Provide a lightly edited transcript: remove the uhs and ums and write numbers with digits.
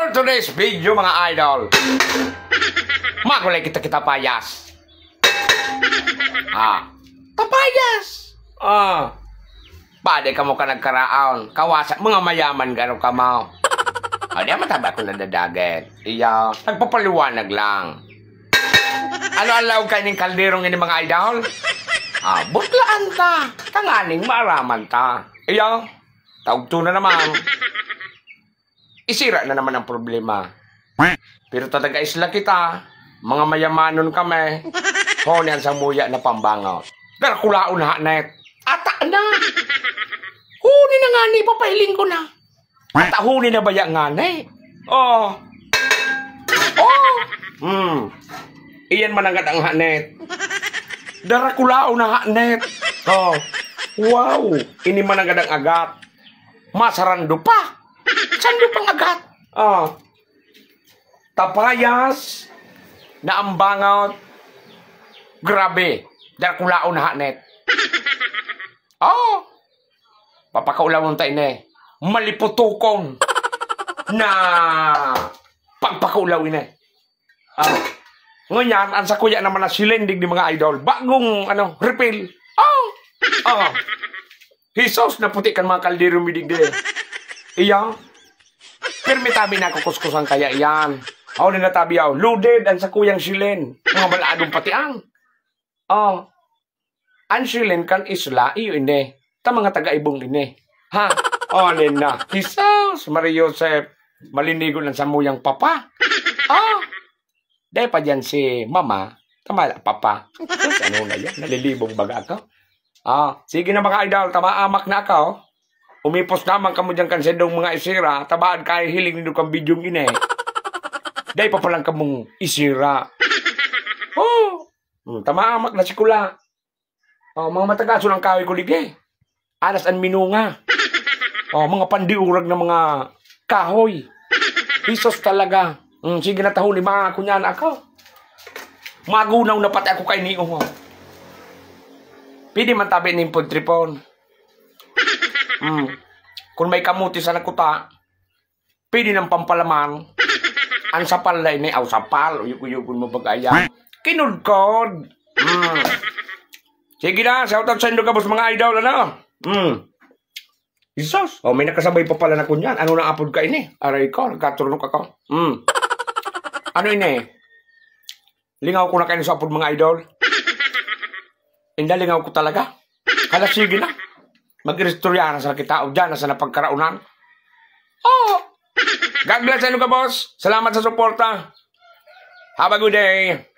For today's video mga idol, magulay kita payas. Tapayas. Pade ka mo ka nagkaraon. Kawasan, mga mayaman gano'n ka mo. Di mataba ko nadadagat. Iya, nagpapaliwanag lang. Ano-alaw kayo ng kalderong ini mga idol? Butlaan ta. Tanganing maaraman ta. Iya, taugto na naman. Isira na naman ang problema. Pero talaga isla kita. Mga mayamanon kami. Honian sa muya na pambangaw. Darakulaon ha, net. Ata na. Huni na nga ni, papahiling ko na. Ata huni na ba yan nga ni? Iyan man agad ang hanet. Darakulaon na hanet. Wow. Ini man agad ang agat. Masarando pa. Sando pang agat. Tapayas na ambangot. Grabe. Darakulaon na hanet. Papakaulaw tayo na maliputukon na pagpakaulaw na. Ngunyan, ang sa kuya naman na silendig ni mga idol. Bagong, refill. Hisos na puti kan mga kaldero midig de. Iya. Permitabi na kukuskusan kaya iyan. Na natabi ako. Loaded ang sa kuyang silen. Mga baladong patiang. Ang silen kan isla, iyo ini. Ta mga taga-ibong ini. Nena. Hisos, Maria Joseph. Malinigo lang sa muyang papa. Dahil pa dyan si mama. Tama, papa. Ano na yan? Nalilibong baga ako. Sige na mga idol. Tamaamak na ako. Umipos naman kamo dyan kansedong mga isira. Tabaan kaya hiling nito kang bidyong ini. Dahil pa palang kamong isira. Tamaamak na si Kula. Mga matagaso ng kaway kuligay. Alas an minunga. Mga pandiurag na mga kahoy. Hisos talaga. Sige na taho, lima ako niyan ako. Magunaw na pati ako kay Niyo. Pwede man tabi ng podtripon. Kung may kamuti sa nakuta, pwede ng pampalaman. Ang sapal na ini, sapal. Uyuk-uyukun mo bagaya. Kinudkod. Sige na, shoutout sa inyo kabos mga idol, Jesus, may nakasabay pa pala na kunyan. Ano na apod ka ini? Aray ko, nagkaturunok ako. Ano ini? Lingaw ko na kayo sa apod mga idol. Hindi lingaw ko talaga. Kala sige na. Mag-restorya na sa kitao dyan na sa napagkaraunan. God bless sa inyo ka, boss. Salamat sa suporta. Have a good day.